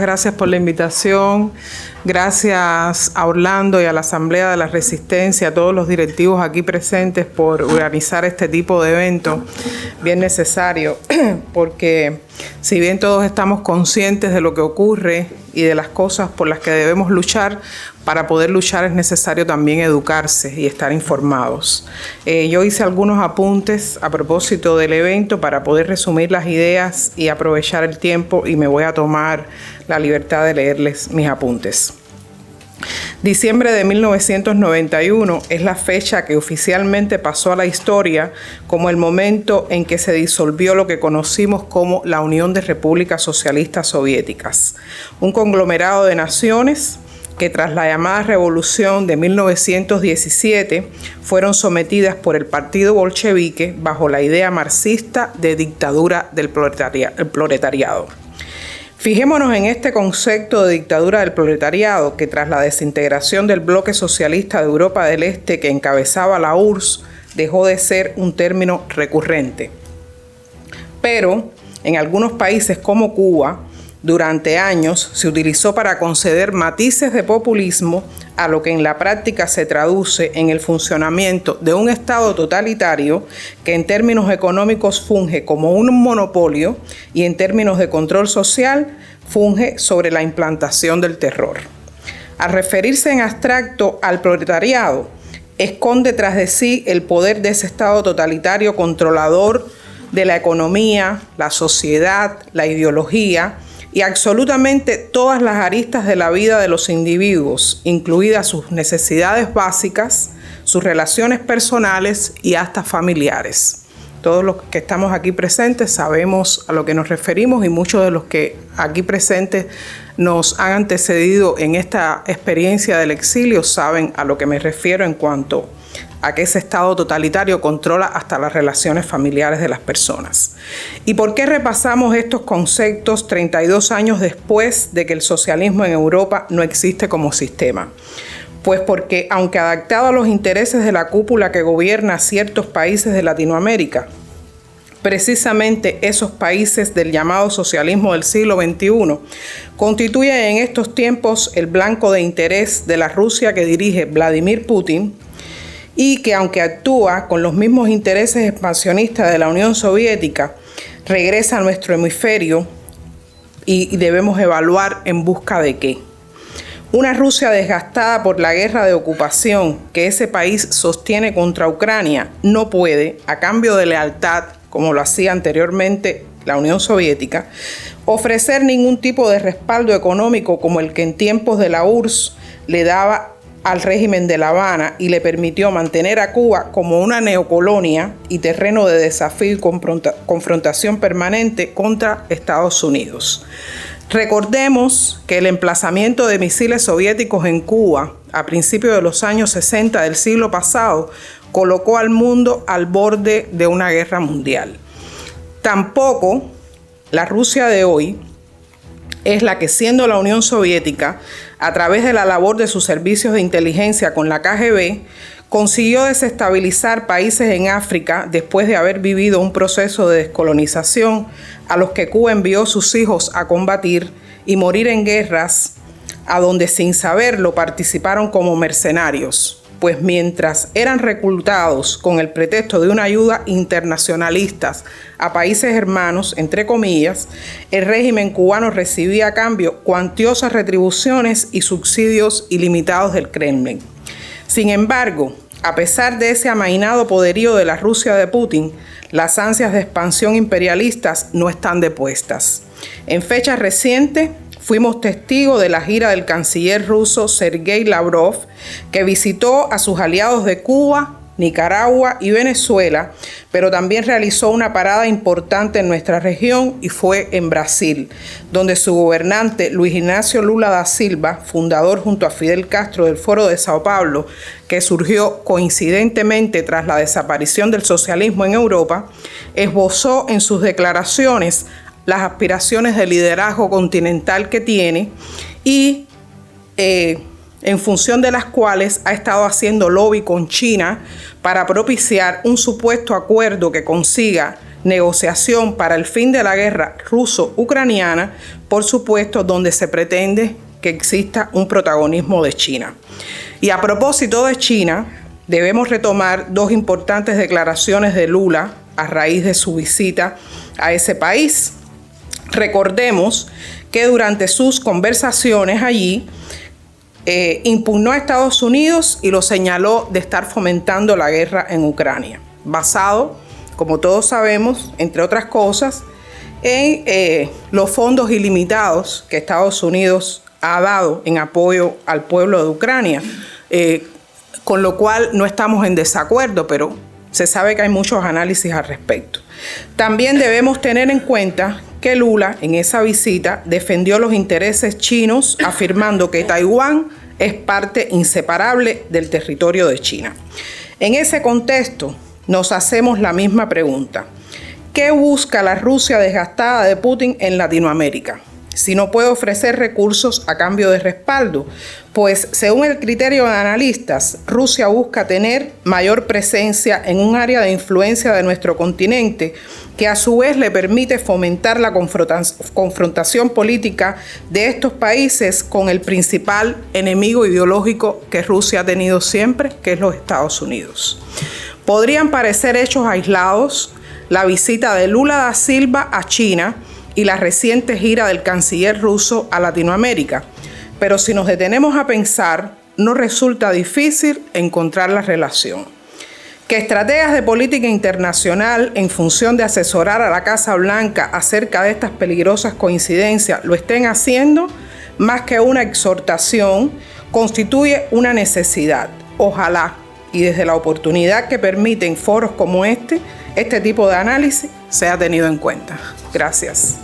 gracias por la invitación. Gracias a Orlando y a la Asamblea de la Resistencia, a todos los directivos aquí presentes por organizar este tipo de evento bien necesario, porque si bien todos estamos conscientes de lo que ocurre y de las cosas por las que debemos luchar, para poder luchar es necesario también educarse y estar informados. Yo hice algunos apuntes a propósito del evento para poder resumir las ideas y aprovechar el tiempo, y me voy a tomar la libertad de leerles mis apuntes. Diciembre de 1991 es la fecha que oficialmente pasó a la historia como el momento en que se disolvió lo que conocimos como la Unión de Repúblicas Socialistas Soviéticas, un conglomerado de naciones que tras la llamada Revolución de 1917 fueron sometidas por el Partido Bolchevique bajo la idea marxista de dictadura del proletariado. Fijémonos en este concepto de dictadura del proletariado que tras la desintegración del bloque socialista de Europa del Este que encabezaba la URSS dejó de ser un término recurrente. Pero en algunos países como Cuba, durante años se utilizó para conceder matices de populismo a lo que en la práctica se traduce en el funcionamiento de un Estado totalitario que en términos económicos funge como un monopolio y en términos de control social funge sobre la implantación del terror. Al referirse en abstracto al proletariado, esconde tras de sí el poder de ese Estado totalitario controlador de la economía, la sociedad, la ideología y absolutamente todas las aristas de la vida de los individuos, incluidas sus necesidades básicas, sus relaciones personales y hasta familiares. Todos los que estamos aquí presentes sabemos a lo que nos referimos, y muchos de los que aquí presentes nos han antecedido en esta experiencia del exilio saben a lo que me refiero en cuanto a que ese Estado totalitario controla hasta las relaciones familiares de las personas. ¿Y por qué repasamos estos conceptos 32 años después de que el socialismo en Europa no existe como sistema? Pues porque, aunque adaptado a los intereses de la cúpula que gobierna ciertos países de Latinoamérica, precisamente esos países del llamado socialismo del siglo XXI constituyen en estos tiempos el blanco de interés de la Rusia que dirige Vladimir Putin, y que aunque actúa con los mismos intereses expansionistas de la Unión Soviética, regresa a nuestro hemisferio y debemos evaluar en busca de qué. Una Rusia desgastada por la guerra de ocupación que ese país sostiene contra Ucrania no puede, a cambio de lealtad, como lo hacía anteriormente la Unión Soviética, ofrecer ningún tipo de respaldo económico como el que en tiempos de la URSS le daba al régimen de La Habana y le permitió mantener a Cuba como una neocolonia y terreno de desafío y confrontación permanente contra Estados Unidos. Recordemos que el emplazamiento de misiles soviéticos en Cuba a principios de los años 60 del siglo pasado colocó al mundo al borde de una guerra mundial. Tampoco la Rusia de hoy es la que, siendo la Unión Soviética, a través de la labor de sus servicios de inteligencia con la KGB, consiguió desestabilizar países en África después de haber vivido un proceso de descolonización a los que Cuba envió sus hijos a combatir y morir en guerras a donde sin saberlo participaron como mercenarios. Pues mientras eran reclutados con el pretexto de una ayuda internacionalista a países hermanos, entre comillas, el régimen cubano recibía a cambio cuantiosas retribuciones y subsidios ilimitados del Kremlin. Sin embargo, a pesar de ese amainado poderío de la Rusia de Putin, las ansias de expansión imperialistas no están depuestas. En fecha reciente, fuimos testigos de la gira del canciller ruso Sergei Lavrov, que visitó a sus aliados de Cuba, Nicaragua y Venezuela, pero también realizó una parada importante en nuestra región y fue en Brasil, donde su gobernante Luis Ignacio Lula da Silva, fundador junto a Fidel Castro del Foro de Sao Paulo, que surgió coincidentemente tras la desaparición del socialismo en Europa, esbozó en sus declaraciones las aspiraciones de liderazgo continental que tiene y en función de las cuales ha estado haciendo lobby con China para propiciar un supuesto acuerdo que consiga negociación para el fin de la guerra ruso-ucraniana, por supuesto, donde se pretende que exista un protagonismo de China. Y a propósito de China, debemos retomar dos importantes declaraciones de Lula a raíz de su visita a ese país. Recordemos que durante sus conversaciones allí, impugnó a Estados Unidos y lo señaló de estar fomentando la guerra en Ucrania, basado, como todos sabemos, entre otras cosas, en los fondos ilimitados que Estados Unidos ha dado en apoyo al pueblo de Ucrania, con lo cual no estamos en desacuerdo, pero se sabe que hay muchos análisis al respecto. También debemos tener en cuenta que Lula en esa visita defendió los intereses chinos, afirmando que Taiwán es parte inseparable del territorio de China. En ese contexto, nos hacemos la misma pregunta. ¿Qué busca la Rusia desgastada de Putin en Latinoamérica? Si no puede ofrecer recursos a cambio de respaldo, pues según el criterio de analistas, Rusia busca tener mayor presencia en un área de influencia de nuestro continente que a su vez le permite fomentar la confrontación política de estos países con el principal enemigo ideológico que Rusia ha tenido siempre, que es los Estados Unidos. Podrían parecer hechos aislados la visita de Lula da Silva a China y la reciente gira del canciller ruso a Latinoamérica, pero si nos detenemos a pensar, no resulta difícil encontrar la relación. Que estrategas de política internacional, en función de asesorar a la Casa Blanca acerca de estas peligrosas coincidencias, lo estén haciendo, más que una exhortación, constituye una necesidad. Ojalá, y desde la oportunidad que permiten foros como este tipo de análisis sea tenido en cuenta. Gracias.